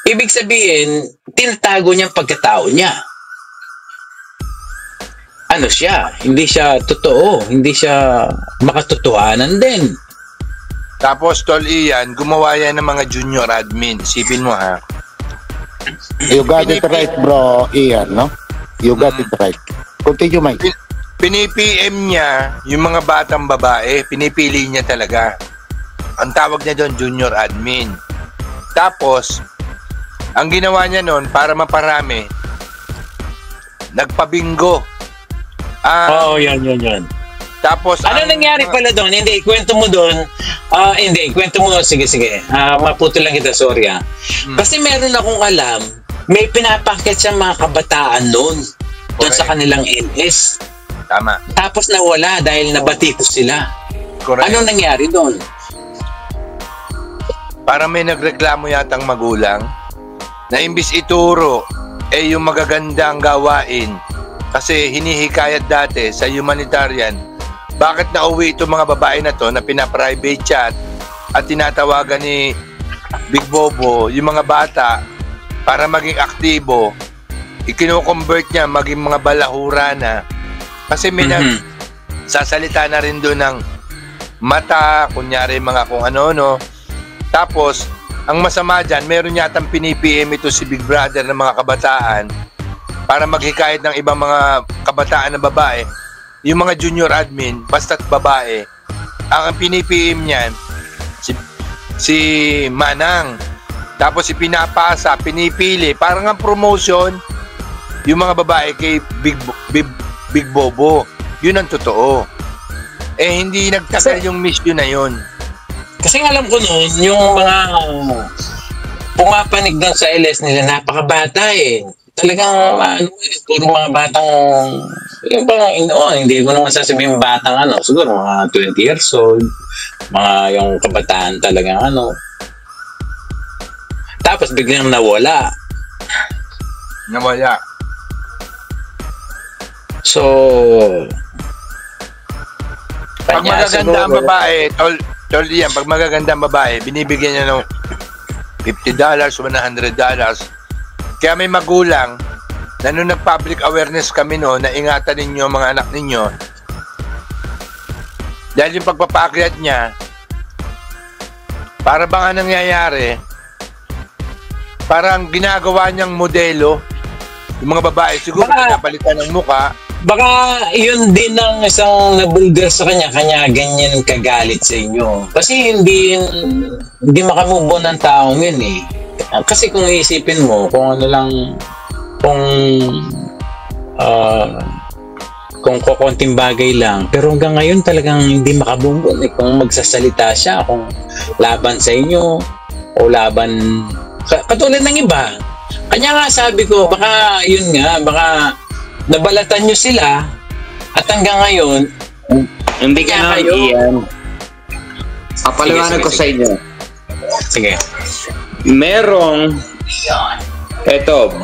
Ibig sabihin, tinatago niya ang pagkatao niya. Ano siya? Hindi siya totoo. Hindi siya makatotohanan din. Tapos, Tol Ian, gumawa yan ng mga junior admin. Isipin mo, ha? You got it right, bro, Ian, no? You got it right. Continue, Mike. Pinipm niya yung mga batang babae. Pinipili niya talaga. Ang tawag niya doon, junior admin. Tapos, ang ginawa niya noon, para maparami, nagpabingo. Oo, yan. Tapos, Ano nangyari pala doon? Hindi, kwento mo doon. Hindi, kwento mo. Sige. Maputo lang kita, sorry. Kasi meron akong alam, may pinapakit siya mga kabataan noon. Doon sa kanilang NS. Tama. Tapos nawala dahil nabatikos sila. Correct. Anong nangyari doon? Para may nagreklamo yatang magulang na imbis ituro yung magagandang gawain kasi hinihikayat dati sa humanitarian, bakit nauwi itong mga babae na to na pina-private chat at tinatawagan ni Big Bobo yung mga bata para maging aktibo, ikino-convert niya maging mga balahura na kasi may sasalita na rin doon ng mata, kunyari mga kung ano. Tapos, ang masama dyan, meron yatang pinipm ito si Big Brother ng mga kabataan para maghikayat ng ibang mga kabataan na babae. Yung mga junior admin, basta't babae, ang pinipm niyan, si Manang. Tapos ipinapasa, pinipili, parang ang promotion, yung mga babae kay Big Bobo. Yun ang totoo. Hindi nagtagal yung mission na yun. Kasi alam ko noon, yung mga pumapanig doon sa LS nila, napakabata eh. Talagang, puro mga batang, hindi ko naman sasabihin batang siguro mga 20 years old, mga yung kabataan talagang Tapos biglang nawala. So, pag magaganda ang babae, Tol yan, pag magaganda ang babae, binibigyan niya ng $50, $100. Kaya may magulang na nung nag-public awareness kami na ingatan ninyo ang mga anak ninyo, dahil yung pagpapakyat niya, para bang anong nangyayari, parang ginagawa niyang modelo, yung mga babae, siguro pinapalitan ng muka. Baka yun din ang isang nabulgar sa kanya ganyan kagalit sa inyo. Kasi hindi makamove on ng taong yun eh. Kasi kung iisipin mo, kung kukunting bagay lang, pero hanggang ngayon talagang hindi makabumbon eh. Kung magsasalita siya, kung laban sa inyo, o laban, katulad ng iba. Kanya nga sabi ko, baka nabalatan nyo sila at hanggang ngayon hindi ka Ian. Papaliwanag ko sa inyo. Sige. Merong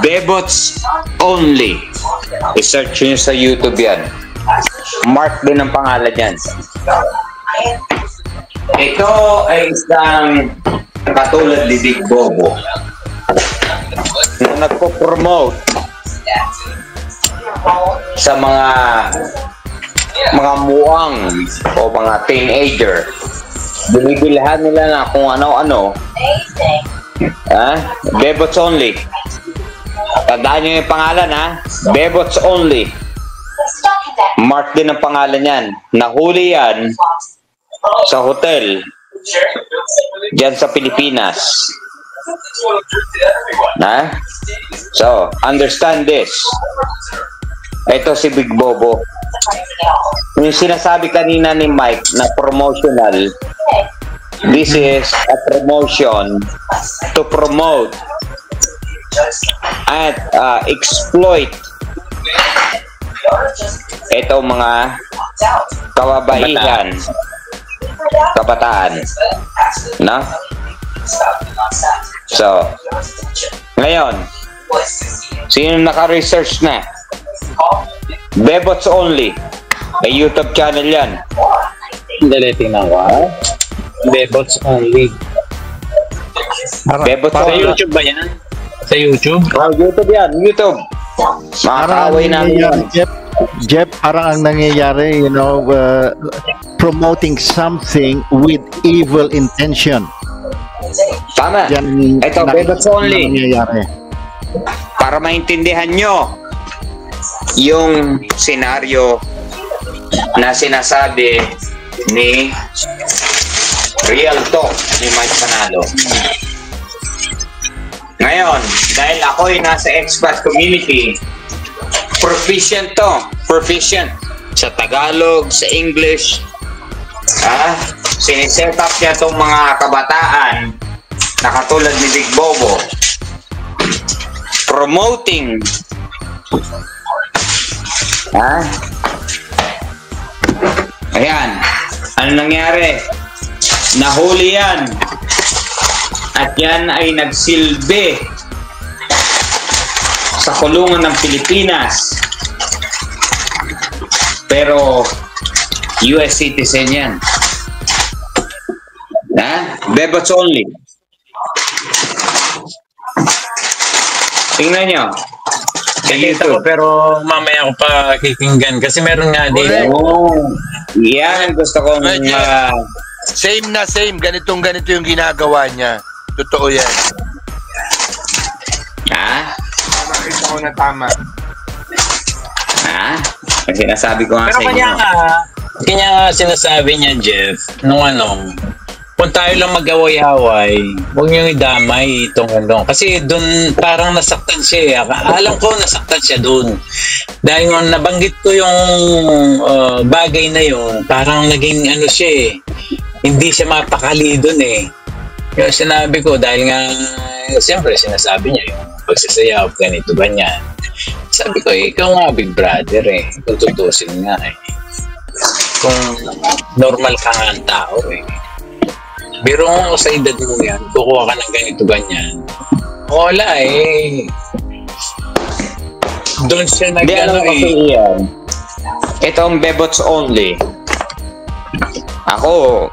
Bebots Only. I-search nyo sa YouTube yan. Mark din ang pangalan yan. Ito ay isang katulad ni Big Bobo na nagpo-promote sa mga muang o mga teenager. Binibilhan nila na kung ano-ano. Bebots Only. Tandaan nyo yung pangalan Bebots Only. Mark din ang pangalan yan. Nahuli yan sa hotel dyan sa Pilipinas. So, understand this. Ito si Big Bobo. Yung sinasabi kanina ni Mike na promotional, this is a promotion to promote at exploit ito mga kabataan. So, ngayon, sino naka-research na? Bebots Only. May YouTube channel yan. Tingnan ko. Bebots Only. Bebots Para Only. YouTube ba yan? Sa YouTube? Oh, YouTube yan, YouTube. Makakaway namin yan. Jeff, parang ang nangyayari, promoting something with evil intention. Tama. Yan, Ito, Bebots Only. Nangyayari. Para maintindihan nyo yung senaryo na sinasabi ni Real Talk ni Mike Panalo. Ngayon, dahil ako'y nasa expat community, proficient sa Tagalog, sa English. Siniset up niya itong mga kabataan na katulad ni Big Bobo, promoting ayan, ano nangyari? Nahuli yan at yan ay nagsilbi sa kulungan ng Pilipinas, pero US citizen yan. Bebots Only. Tingnan nyo. Nakita ko, pero mamaya ko pa kikinggan kasi meron nga dito. Yan, gusto kong Same. Ganito yung ginagawa niya. Totoo yan. Nakita ko na tama. Ang sinasabi ko nga pero sa inyo. kanya nga sinasabi niya, Jeff, kung tayo lang mag-away-away, huwag niyong idamay itong kasi doon parang nasaktan siya. Alam ko nasaktan siya doon. Dahil nung nabanggit ko yung bagay na yun, parang naging siya hindi siya mapakali doon Yung sinabi ko, dahil nga, siyempre sinasabi niya yung pagsasayaw, ganito, ganyan. Sabi ko, ikaw nga, big brother kung tutusin nga kung normal ka nga ang tao Biro ko sa edad mo yan, kukuha ka ng ganito, ganyan. Wala doon siya Ito ang Bebots Only. Ako,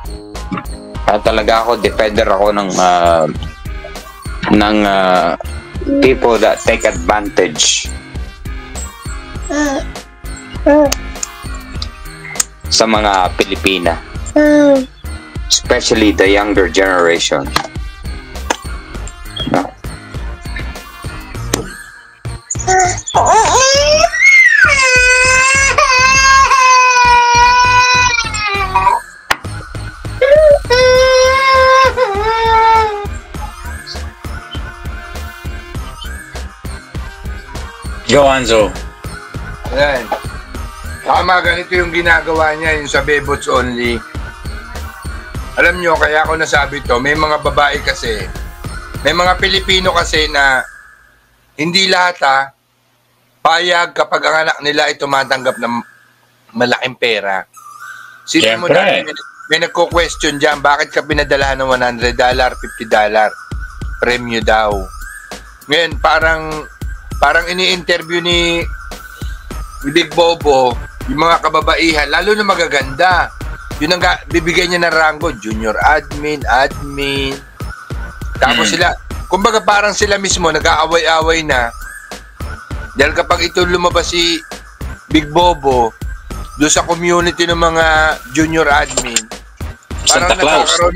talaga ako, defender ako ng people that take advantage sa mga Pilipina. Especially the younger generation. Go, Anzo. Ayan. Tama, ganito yung ginagawa niya, yung sa Bebots Only. Alam nyo, kaya ako nasabi to, may mga babae kasi, may mga Pilipino kasi na hindi lahat payag kapag ang anak nila ay tumatanggap ng malaking pera. Sino mo na, may nagko-question dyan, bakit ka pinadala ng $100, $50? Premyo daw. Ngayon, parang ini-interview ni Big Bobo, yung mga kababaihan, lalo na magaganda. Yun ang bibigyan niya ng rango, junior admin. Tapos sila, kumbaga parang sila mismo nag-aaway-away na. Dahil kapag ito lumabas si Big Bobo doon sa community ng mga junior admin, parang nagkakaroon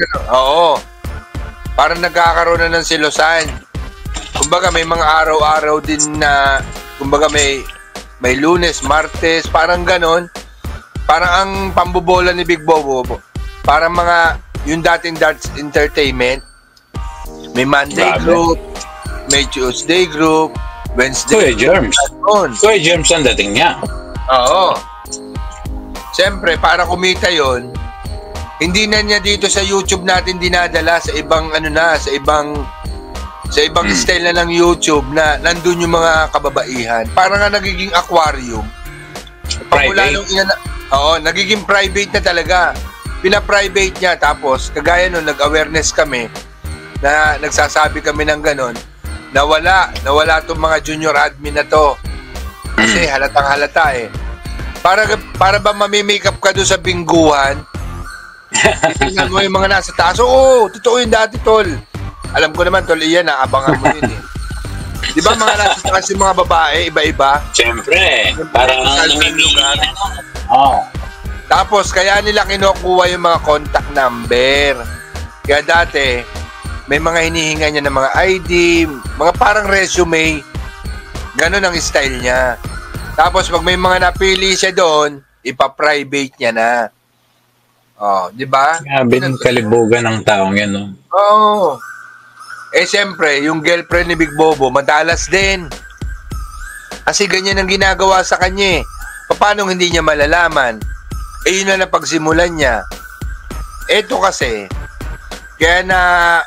parang nagkakaroon na ng silosan. Kumbaga may mga araw-araw din na, kumbaga may Lunes, Martes, parang ganon. Parang ang pambobola ni Big Bobo, parang mga yung dating Darts Entertainment, may Monday group, may Tuesday group, Wednesday Kuya Germs ang dating niya. Oo. Siyempre, para kumita yon, hindi na niya dito sa YouTube natin dinadala sa ibang sa ibang style na ng YouTube na nandun yung mga kababaihan. Parang nga nagiging aquarium. Private. Nagiging private na talaga. Pina-private niya. Tapos, kagaya nun, nag-awareness kami na nagsasabi kami ng ganon, nawala itong mga junior admin na to. Kasi halatang halata Para ba mamimake-up ka doon sa bingguhan? Tingnan mo yung mga nasa taas. Oo, totoo yun dati, tol. Alam ko naman, tol, iyan, naabangan mo yun Di ba mga nasa kasi mga babae, iba-iba? Siyempre, parang Sa namimili. lugar. Oo. Tapos, kaya nila kinukuha yung mga contact number. Kaya dati, may mga hinihinga niya ng mga ID, mga parang resume. Ganon ang style niya. Tapos, pag may mga napili siya doon, ipa-private niya na. Oh, di ba? Grabe ng kalibugan ng taong yan, no? Oo. Eh, siyempre, yung girlfriend ni Big Bobo, madalas din. Kasi ganyan ang ginagawa sa kanya eh. Paano hindi niya malalaman? Eh, yun na napagsimulan niya. Eto kasi, kaya na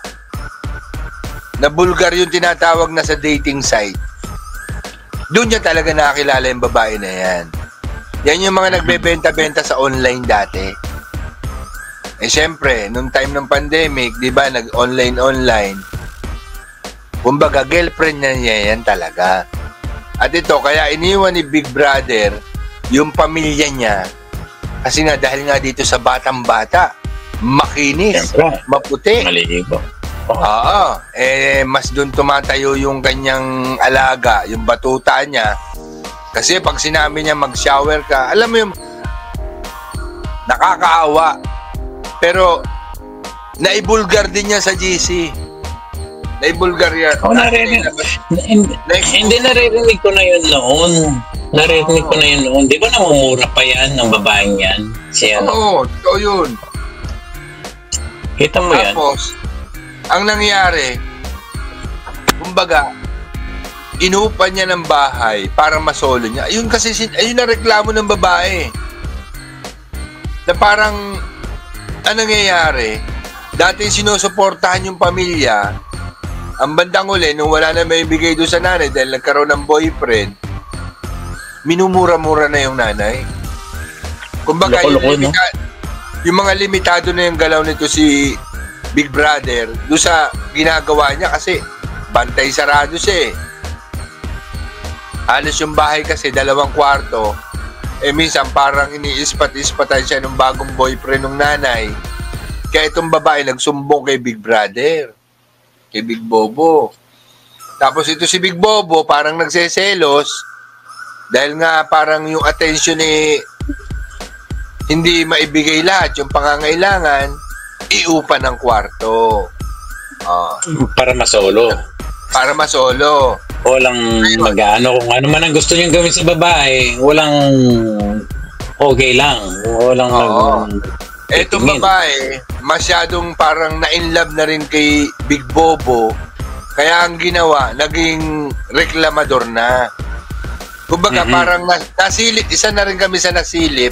bulgar yung tinatawag na sa dating site. Doon niya talaga nakakilala yung babae na yan. Yan yung mga nagbebenta-benta sa online dati. Eh, siyempre, nung time ng pandemic, di ba, nag-online. Kumbaga, girlfriend niya yan talaga. At ito, kaya iniwan ni Big Brother yung pamilya niya. Kasi nga, dahil nga dito sa batang-bata, makinis, Siyempre. maputi. Malibo. Oo. Mas doon tumatayo yung kanyang alaga, yung batuta niya. Kasi pag sinabi niya mag-shower ka, alam mo yung nakakaawa. Pero, naibulgar din niya sa GC. Naibulgar yan. Ako hindi naririnig ko na yun noon. Naririnig ko na yun noon. Di ba namumura pa yan ng babaeng yan? Siya. Oo, totoo yun. Kita mo yan? Tapos, ang nangyari, kumbaga, inuupan niya ng bahay para masolo niya. Ayun kasi, ayun na reklamo ng babae. Na parang, ang nangyayari, dati sinusuportahan yung pamilya, ang bandang uli, nung wala na may bigay doon sa nanay dahil nagkaroon ng boyfriend, minumura-mura na yung nanay. Kumbaga, yung mga limitado na yung galaw nito si Big Brother doon sa ginagawa niya kasi bantay sarado siya eh. Halos yung bahay kasi 2 kwarto, eh minsan parang iniispat-ispatan siya ng bagong boyfriend ng nanay. Kaya itong babae nagsumbong kay Big Brother, kay Big Bobo. Tapos ito si Big Bobo parang nagseselos dahil nga parang yung attention eh hindi maibigay lahat yung pangangailangan, iupa ng kwarto. Para masolo. Para masolo. Walang mag-ano kung ano man ang gusto niyang gawin sa babae, walang okay lang. Walang Etong babae, masyadong parang na-inlove na rin kay Big Bobo. Kaya ang ginawa, naging reklamador na. Kumbaga, parang nasilip, isa na rin kami sa nasilip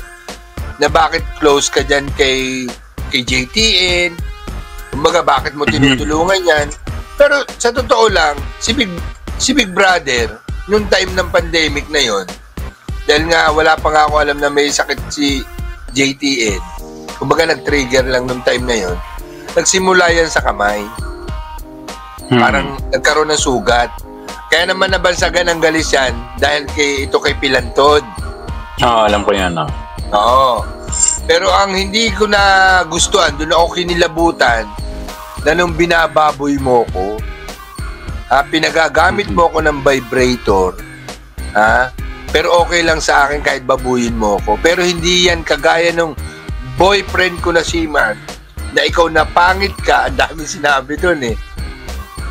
na bakit close ka dyan kay JTN. Kumbaga, bakit mo tinutulungan yan. Pero sa totoo lang, si Big Brother, nung time ng pandemic na yon, dahil nga wala pa nga ako alam na may sakit si JTN, kumbaga nag-trigger lang nung time na yon, nagsimula yan sa kamay. Parang nagkaroon ng sugat. Kaya naman nabansagan ng galis yan dahil kay Pilantod. alam ko yan. Oo. Pero ang hindi ko na gustuhan, doon ako kinilabutan na nung binababoy mo ko, pinagagamit mo ko ng vibrator, pero okay lang sa akin kahit babuyin mo ko. Pero hindi yan kagaya nung boyfriend ko na si Man, na ikaw na pangit ka, ang dami sinabi doon eh.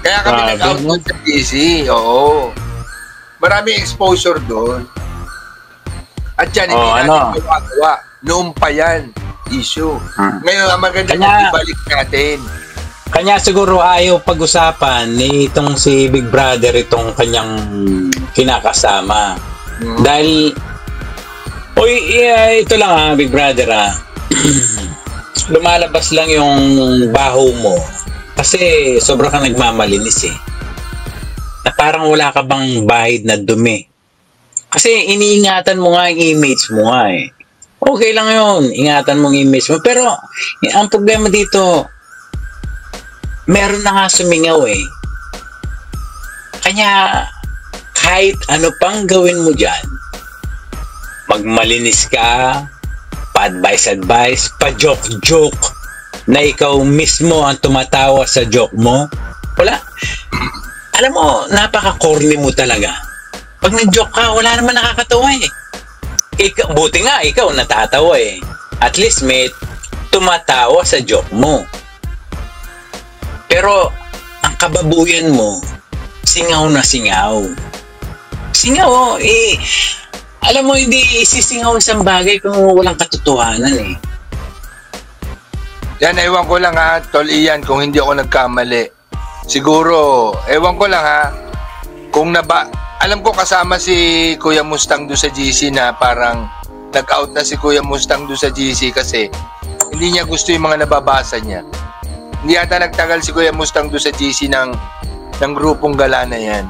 Kaya kami nag-out doon sa PC, oo. Maraming exposure doon. At yan, hindi natin gumagawa. Noon pa yan, issue. Ngayon, ang maganda ibalik natin. Kanya siguro ayaw pag-usapan ni itong si Big Brother, itong kanyang kinakasama. Dahil, ito lang Big Brother lumalabas lang yung baho mo kasi sobra kang nagmamalinis eh. Na parang wala ka bang bahid na dumi. Kasi iniingatan mo nga yung image mo nga eh. Okay lang yun, ingatan mo yung image mo. Pero, ang problema dito, meron na nga sumingaw eh. Kanya, kahit ano pang gawin mo dyan, magmalinis ka, pa-advice, pa-joke-joke, na ikaw mismo ang tumatawa sa joke mo, wala. Alam mo, napaka-corny mo talaga. Pag nag-joke ka, wala naman nakakatawa eh. Buti nga, ikaw natatawa eh. At least may tumatawa sa joke mo. Pero, ang kababuyan mo, singaw na singaw. Singaw, alam mo, hindi isisingaw isang bagay kung walang katotohanan eh. Yan, ewan ko lang ha, Tol Ian, kung hindi ako nagkamali. Siguro, ewan ko lang ha, alam ko kasama si Kuya Mustang doon sa GC na parang nag-out na si Kuya Mustang doon sa GC kasi hindi niya gusto yung mga nababasa niya. Hindi yata nagtagal si Kuya Mustang doon sa GC ng grupong gala na yan.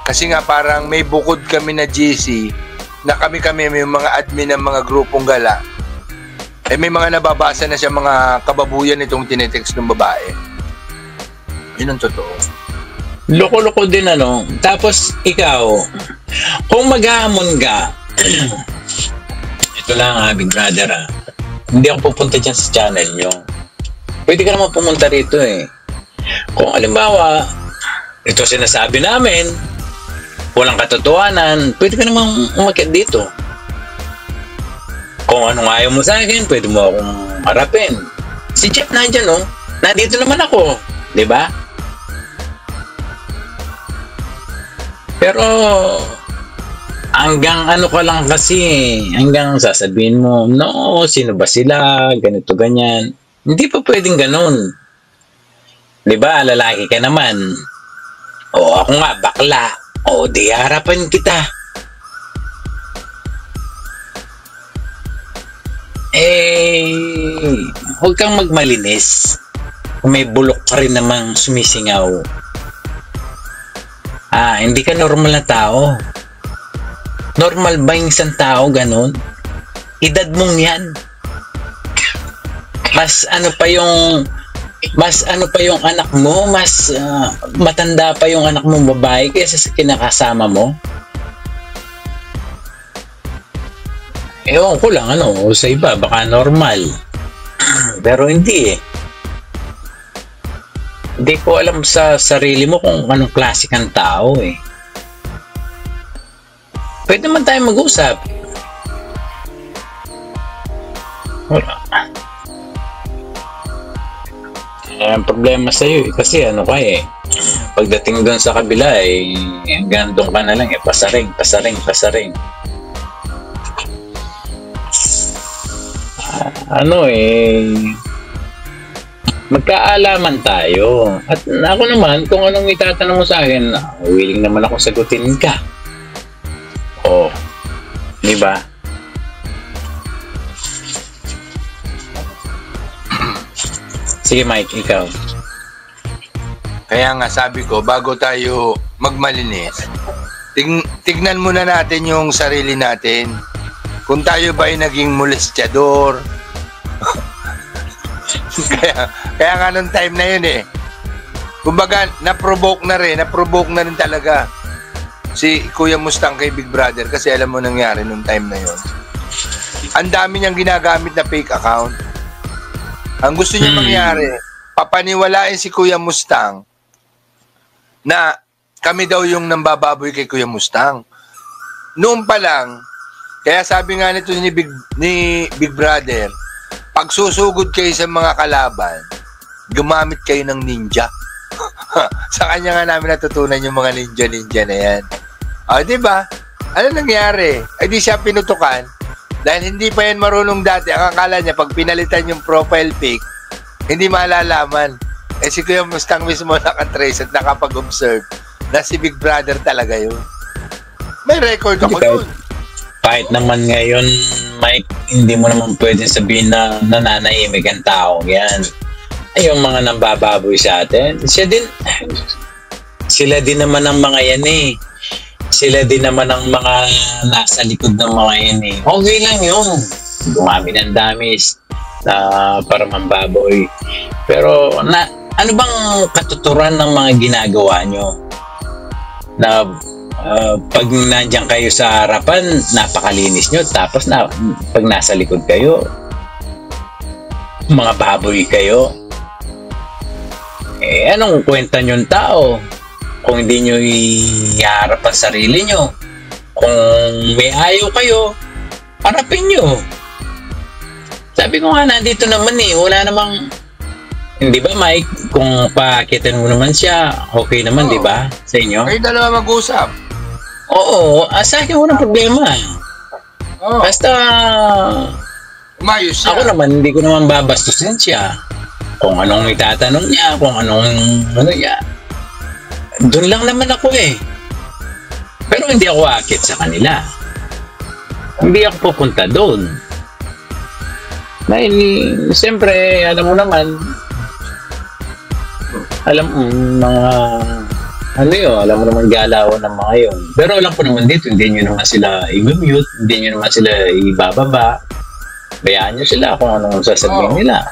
Kasi nga parang may bukod kami na GC na kami may mga admin ng mga grupong gala. May mga nababasa na siya mga kababuyan itong tinetext ng babae. Yun ang totoo. Loko-loko din ano. Tapos ikaw, kung maghahamon ka, ito lang ha, Big Brother ha. Hindi ako pupunta dyan sa channel nyo. Pwede ka naman pumunta rito eh. Kung halimbawa, ito sinasabi namin, walang katotohanan, pwede ka naman umakyat dito. Kung anong ayaw mo sa akin, pwede mo akong harapin. Si Jeff nandyan oh. Nandito naman ako. Diba? Pero hanggang ano ka lang kasi, hanggang sasabihin mo, no, sino ba sila, ganito, ganyan. Hindi pa pwedeng ganun. Diba, lalaki ka naman. O ako nga, bakla. O di harapan kita. Huwag kang magmalinis. Kung may bulok ka rin namang sumisingaw. Hindi ka normal na tao. Normal ba yung isang tao ganun? Edad mong yan. Mas ano pa yung anak mo, mas matanda pa yung anak mong babae kaysa sa kinakasama mo. Ewan ko lang sa iba baka normal. Pero hindi eh. Hindi ko alam sa sarili mo kung anong klase kang tao eh. Pwede naman tayo mag-usap. Wala. Ang problema sa'yo eh. Kasi pagdating doon sa kabila hanggang doon ka na lang pasaring. Magkaalaman tayo. At ako naman, kung anong itatanong mo sa akin, willing naman ako sagutin ka. Di ba? Sige Mike, ikaw. Kaya nga sabi ko, bago tayo magmalinis, tignan muna natin yung sarili natin. Kung tayo ba ay naging molestyador. kaya nga nung time na yun eh. Kumbaga, na-provoke na rin talaga si Kuya Mustang kay Big Brother kasi alam mo nangyari nung time na yun. Ang dami niyang ginagamit na fake account. Ang gusto niya mangyari, papaniwalain si Kuya Mustang na kami daw yung nambababoy kay Kuya Mustang. Noon pa lang, kaya sabi nga nito ni Big Brother, pag susugod kayo sa mga kalaban, gumamit kayo ng ninja. Sa kanya nga namin natutunan yung mga ninja na yan. Diba? Ano nangyari? Di siya pinutukan. Dahil hindi pa yan marunong dati. Ang akala niya, pag pinalitan yung profile pic, hindi malalaman. Si Kuya Mustang mismo nakatrace at nakapag-observe na si Big Brother talaga yun. May record ako yun. Kahit naman ngayon, Mike, hindi mo naman pwedeng sabihin na nananahimik ang tao. Yan. Yung mga nambababoy sa atin, sila din naman ang mga yan eh. Sila din naman ang mga nasa likod ng mga yan eh. Okay lang yun. Dumami ng damis para mambaboy. Pero ano bang katuturan ng mga ginagawa nyo? Na pag nandiyan kayo sa harapan, napakalinis nyo. Tapos pag nasa likod kayo, mga baboy kayo. Anong kwenta nyo tao? Kung hindi nyo iharap ang sarili nyo, kung may ayaw kayo, harapin nyo. Sabi ko nga, nandito naman wala namang, hindi ba Mike, kung pakitan mo naman siya, okay naman, di ba? Sa inyo? Kayo dalawa mag-usap. Oo, sa akin walang problema. Basta, Umayos siya. ako naman, hindi ko naman babastusin siya. Kung anong itatanong niya, kung anong niya. Doon lang naman ako Pero hindi ako akit sa kanila. Hindi ako pupunta doon. Dahil, siyempre, alam mo naman, alam mo naman galawan ng mga yun. Pero alam ko naman dito, hindi nyo naman sila i-mute, hindi nyo naman sila ibababa. Bayaan nyo sila kung anong sasabihin nila.